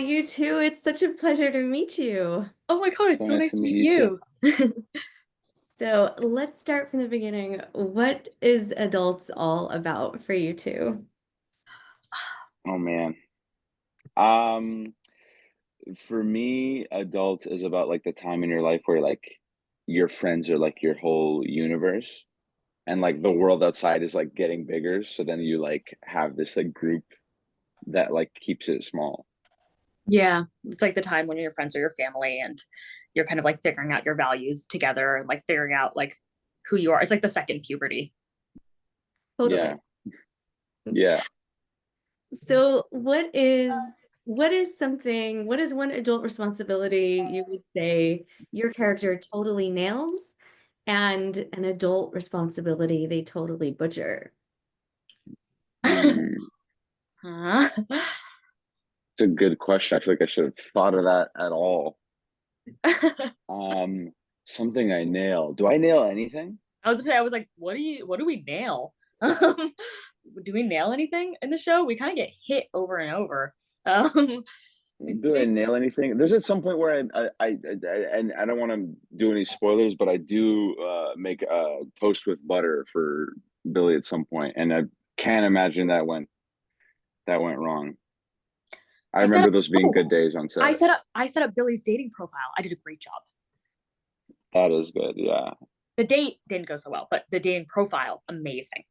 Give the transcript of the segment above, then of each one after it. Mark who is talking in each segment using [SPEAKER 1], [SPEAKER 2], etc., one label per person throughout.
[SPEAKER 1] you too. It's such a pleasure to meet you.
[SPEAKER 2] Oh my God, it's
[SPEAKER 3] So
[SPEAKER 2] so
[SPEAKER 3] nice
[SPEAKER 2] nice
[SPEAKER 3] to
[SPEAKER 2] to
[SPEAKER 3] meet
[SPEAKER 2] meet
[SPEAKER 3] you too.
[SPEAKER 2] you.
[SPEAKER 1] So let's start from the beginning. What is adults all about for you two?
[SPEAKER 3] Oh man. Um, for me, adults is about like the time in your life where like your friends are like your whole universe and like the world outside is like getting bigger. So then you like have this like group that like keeps it small.
[SPEAKER 2] Yeah, it's like the time when your friends are your family and you're kind of like figuring out your values together and like figuring out like who you are. It's like the second puberty.
[SPEAKER 1] Totally.
[SPEAKER 3] Yeah. Yeah.
[SPEAKER 1] So what is one adult responsibility you would say your character totally nails and an adult responsibility they totally butcher?
[SPEAKER 3] Hmm.
[SPEAKER 2] Huh?
[SPEAKER 3] It's a good question. I feel like I should have thought of that at all.
[SPEAKER 2] I
[SPEAKER 3] Um, Something I nail. Do I nail anything?
[SPEAKER 2] was gonna say, I was like, what do we nail? Do we nail anything in the show? We kind of get hit over and over. I
[SPEAKER 3] Do I
[SPEAKER 2] think
[SPEAKER 3] nail anything? There's at some point where and I don't want to do any spoilers, but I do make a toast with butter for Billy at some point, and I can't imagine that went wrong. I
[SPEAKER 2] I set up
[SPEAKER 3] remember those being
[SPEAKER 2] oh,
[SPEAKER 3] good days on set.
[SPEAKER 2] I set up Billy's dating profile. I did a great job.
[SPEAKER 3] That is good. Yeah,
[SPEAKER 2] The date didn't go so well, but the dating profile, amazing.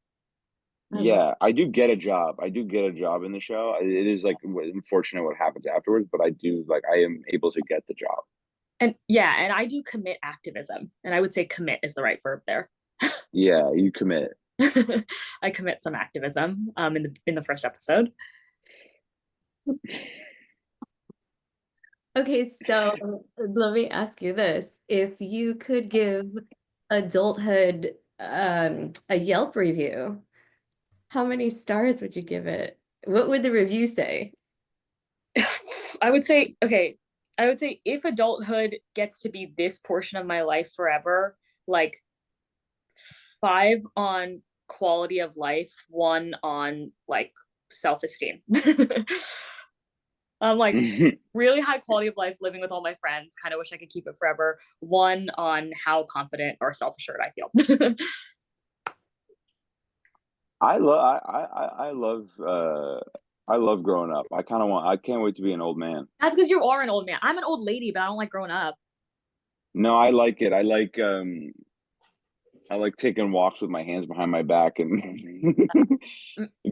[SPEAKER 1] I love
[SPEAKER 3] yeah. I do get a job. I do get a job in the show. It is like unfortunate what happens afterwards, but I do like I am able to get the job.
[SPEAKER 2] And yeah, and I do commit activism. And I would say commit is the right verb there.
[SPEAKER 3] Yeah, you commit.
[SPEAKER 2] I commit some activism in the first episode.
[SPEAKER 1] Okay, so let me ask you this. If you could give adulthood a Yelp review, how many stars would you give it? What would the review say?
[SPEAKER 2] I would say, okay, I would say if adulthood gets to be this portion of my life forever, like 5 on quality of life, 1 on like self-esteem. Like really high quality of life living with all my friends. Kind of wish I could keep it forever. 1 on how confident or self-assured I feel.
[SPEAKER 3] I love growing up. I can't wait to be an old man.
[SPEAKER 2] That's because you are an old man. I'm an old lady, but I don't like growing up.
[SPEAKER 3] No, I like it. I like taking walks with my hands behind my back and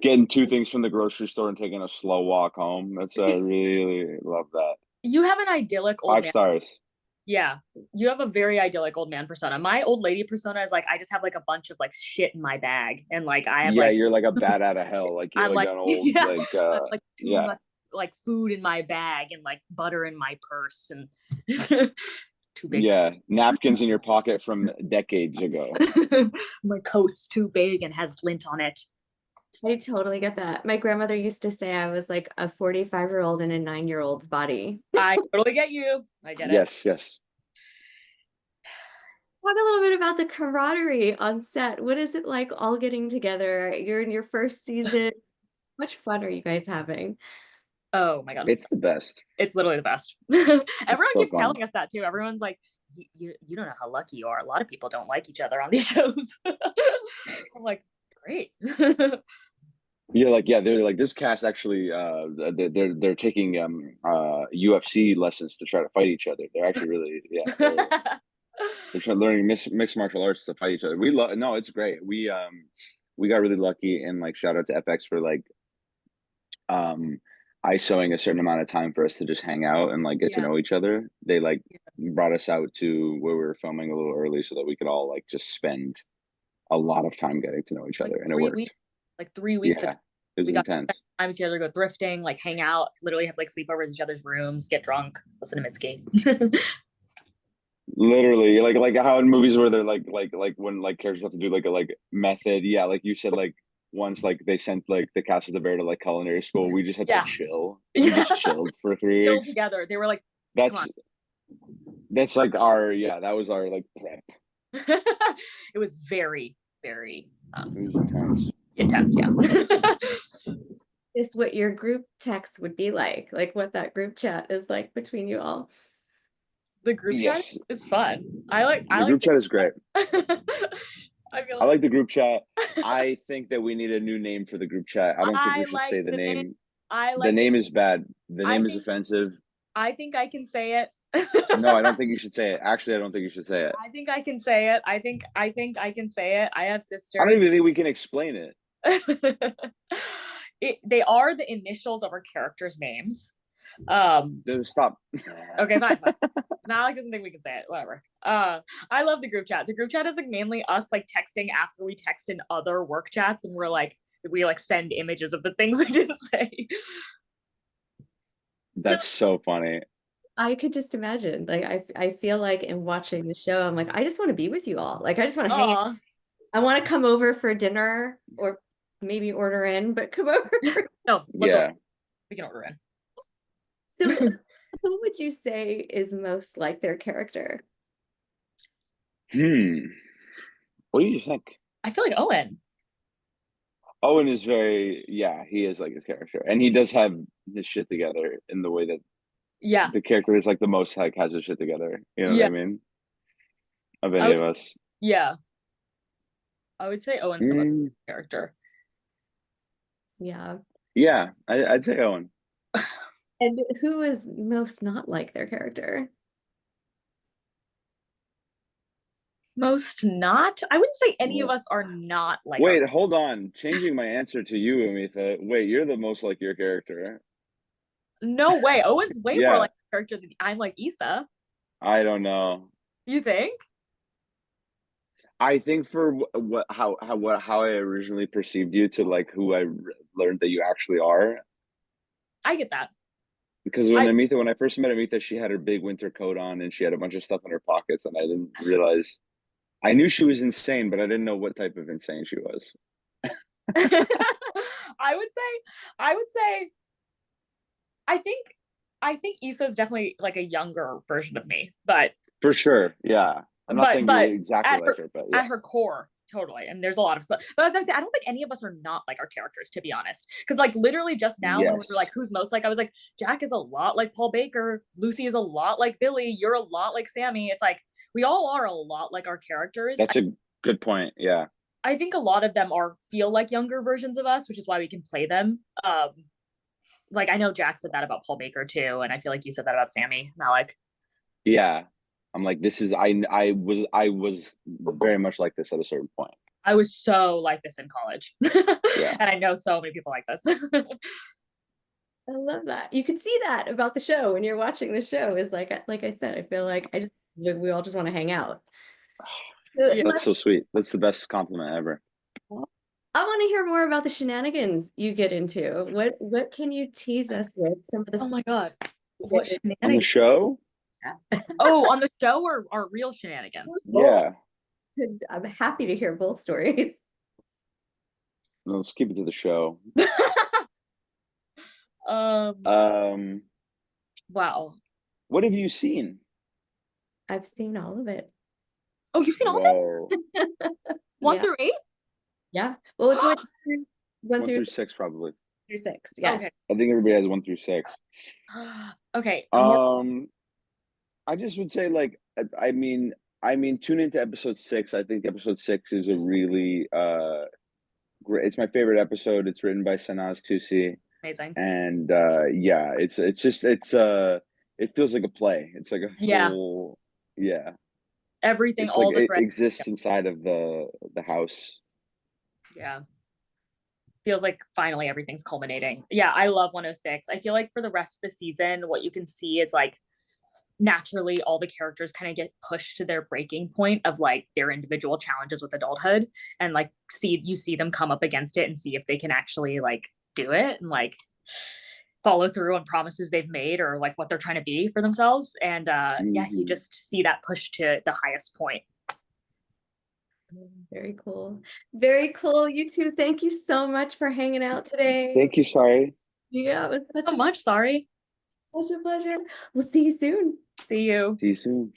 [SPEAKER 3] getting 2 things from the grocery store and taking a slow walk home. That's
[SPEAKER 2] See,
[SPEAKER 3] really love that.
[SPEAKER 2] you have an idyllic old
[SPEAKER 3] 5
[SPEAKER 2] man.
[SPEAKER 3] stars.
[SPEAKER 2] Yeah, you have a very idyllic old man persona. My old lady persona is like I just have like a bunch of like shit in my bag, and like I have
[SPEAKER 3] Yeah,
[SPEAKER 2] like
[SPEAKER 3] you're like a bat out of hell. Like you're
[SPEAKER 2] I'm
[SPEAKER 3] like
[SPEAKER 2] like
[SPEAKER 3] an old
[SPEAKER 2] yeah, I have like too
[SPEAKER 3] yeah.
[SPEAKER 2] much like food in my bag and like butter in my purse and too big.
[SPEAKER 3] Yeah, napkins in your pocket from decades ago.
[SPEAKER 2] My coat's too big and has lint on it.
[SPEAKER 1] I totally get that. My grandmother used to say I was like a 45-year-old in a 9-year-old's body.
[SPEAKER 2] I totally get you. I get it.
[SPEAKER 3] Yes, yes.
[SPEAKER 1] Talk a little bit about the camaraderie on set. What is it like all getting together? You're in your first season. How much fun are you guys having?
[SPEAKER 2] Oh my God,
[SPEAKER 3] It's the best.
[SPEAKER 2] it's literally the best.
[SPEAKER 3] It's
[SPEAKER 2] Everyone
[SPEAKER 3] so
[SPEAKER 2] keeps
[SPEAKER 3] fun.
[SPEAKER 2] telling us that too. Everyone's like, you don't know how lucky you are. A lot of people don't like each other on these shows. I'm like, great.
[SPEAKER 3] Yeah, they're like this cast actually they're taking UFC lessons to try to fight each other. They're actually really they're trying learning mixed martial arts to fight each other. We love no, it's great. We got really lucky and like shout out to FX for like um ISOing a certain amount of time for us to just hang out and like get to
[SPEAKER 2] Yeah.
[SPEAKER 3] know each other. They like brought us out to where we were filming a little early so that we could all like just spend a lot of time getting to know each
[SPEAKER 2] Like
[SPEAKER 3] other and it
[SPEAKER 2] 3 weeks,
[SPEAKER 3] worked.
[SPEAKER 2] like 3 weeks of
[SPEAKER 3] Yeah, it was
[SPEAKER 2] we got
[SPEAKER 3] intense.
[SPEAKER 2] times together, go thrifting, like hang out, literally have like sleepovers in each other's rooms, get drunk, listen to Mitski.
[SPEAKER 3] Literally, like how in movies where they're like when like characters have to do like a like method. Yeah, like you said, like once like they sent like the cast of the bear to like culinary school, we just had to
[SPEAKER 2] Yeah.
[SPEAKER 3] chill. We
[SPEAKER 2] Yeah.
[SPEAKER 3] just chilled for three
[SPEAKER 2] Chilled
[SPEAKER 3] weeks.
[SPEAKER 2] together. They were like, come on.
[SPEAKER 3] That's that's like our yeah, that was our like prep.
[SPEAKER 2] It was very, very
[SPEAKER 3] It was intense.
[SPEAKER 2] intense. Yeah.
[SPEAKER 1] Is what your group text would be like what that group chat is like between you all.
[SPEAKER 2] The group chat
[SPEAKER 3] Yes,
[SPEAKER 2] is fun. I like
[SPEAKER 3] the group chat is great.
[SPEAKER 2] I feel
[SPEAKER 3] I like the group chat. I think that we need a new name for the group chat. I don't think we should say the name. The name is bad. The name is offensive.
[SPEAKER 2] I think I can say it.
[SPEAKER 3] No, I don't think you should say it. Actually, I don't think you should say it.
[SPEAKER 2] I think I can say it. I think I can say it. I have sisters.
[SPEAKER 3] I don't even think we can explain it.
[SPEAKER 2] They are the initials of our characters' names.
[SPEAKER 3] Stop.
[SPEAKER 2] Okay, fine. Malik doesn't think we can say it. Whatever. I love the group chat. The group chat is like mainly us like texting after we text in other work chats, and we send images of the things we didn't say.
[SPEAKER 3] That's so funny.
[SPEAKER 1] I could just imagine. Like I feel like in watching the show, I'm like, I just want to be with you all. Like I just want to hang out. I want to come over for dinner or maybe order in, but come over.
[SPEAKER 2] No,
[SPEAKER 3] yeah.
[SPEAKER 2] We can order in.
[SPEAKER 1] So who would you say is most like their character?
[SPEAKER 3] What do you think?
[SPEAKER 2] I feel like Owen.
[SPEAKER 3] Owen is he is like his character. And he does have his shit together in the way that the character is like the most like has his shit together. You know what I mean? Of any of us.
[SPEAKER 2] Yeah. I would say Owen's the most character.
[SPEAKER 1] Yeah.
[SPEAKER 3] Yeah, I'd say Owen.
[SPEAKER 1] And who is most not like their character?
[SPEAKER 2] Most not? I wouldn't say any of us are not like.
[SPEAKER 3] Wait, hold on. Changing my answer to you, Amita. Wait, you're the most like your character.
[SPEAKER 2] No way. Owen's way more like a character than I'm like Issa.
[SPEAKER 3] I don't know.
[SPEAKER 2] You think?
[SPEAKER 3] I think for how I originally perceived you to like who I learned that you actually are.
[SPEAKER 2] I get that.
[SPEAKER 3] Because when I first met Amita, she had her big winter coat on and she had a bunch of stuff in her pockets, and I didn't realize. I knew she was insane, but I didn't know what type of insane she was.
[SPEAKER 2] I would say I think Issa is definitely like a younger version of me, but
[SPEAKER 3] for sure, yeah. I'm not saying you're exactly like her, but
[SPEAKER 2] at her core, totally. And there's a lot of stuff. But as I say, I don't think any of us are not like our characters, to be honest. Because like literally just now when we were like, who's most like, I was like, Jack is a lot like Paul Baker, Lucy is a lot like Billy, you're a lot like Sammy. It's like we all are a lot like our characters.
[SPEAKER 3] That's a good point. Yeah.
[SPEAKER 2] I think a lot of them feel like younger versions of us, which is why we can play them. Like I know Jack said that about Paul Baker too, and I feel like you said that about Sammy Malik.
[SPEAKER 3] Yeah. I'm like, this is I was very much like this at a certain point.
[SPEAKER 2] I was so like this in college. And I know so many people like this.
[SPEAKER 1] I love that. You can see that about the show when you're watching the show is like I said, I feel like we all just want to hang out.
[SPEAKER 3] That's so sweet. That's the best compliment ever.
[SPEAKER 1] I want to hear more about the shenanigans you get into. What can you tease us with? Some of the
[SPEAKER 2] oh my god, what shenanigans
[SPEAKER 3] on the show?
[SPEAKER 2] On the show or real shenanigans?
[SPEAKER 3] Yeah,
[SPEAKER 1] I'm happy to hear both stories.
[SPEAKER 3] Let's keep it to the show.
[SPEAKER 2] Wow.
[SPEAKER 3] What have you seen?
[SPEAKER 1] I've seen all of it.
[SPEAKER 2] Oh, you've seen all of it? 1 through 8?
[SPEAKER 1] Yeah. Well, it's
[SPEAKER 3] 1 through 6, probably.
[SPEAKER 1] Through 6, yes.
[SPEAKER 3] Okay. I think everybody has 1 through 6.
[SPEAKER 2] Okay.
[SPEAKER 3] I just would say, like, I mean, tune into episode 6. I think episode 6 is a really great. It's my favorite episode. It's written by Sanaz Tusi.
[SPEAKER 2] Amazing.
[SPEAKER 3] And it feels like a play. It's like a full
[SPEAKER 2] everything.
[SPEAKER 3] It's
[SPEAKER 2] all
[SPEAKER 3] like
[SPEAKER 2] the
[SPEAKER 3] it exists inside of the house.
[SPEAKER 2] Yeah. Feels like finally everything's culminating. Yeah, I love 106. I feel like for the rest of the season, what you can see is like naturally all the characters kind of get pushed to their breaking point of like their individual challenges with adulthood, and like you see them come up against it and see if they can actually like do it and like follow through on promises they've made or like what they're trying to be for themselves. And you just see that push to the highest point.
[SPEAKER 1] Very cool. Very cool. You two, thank you so much for hanging out today.
[SPEAKER 3] Thank you, Sari.
[SPEAKER 1] Yeah, it was
[SPEAKER 2] so much, Sari.
[SPEAKER 1] Such a pleasure. We'll see you soon.
[SPEAKER 2] See you.
[SPEAKER 3] See you soon.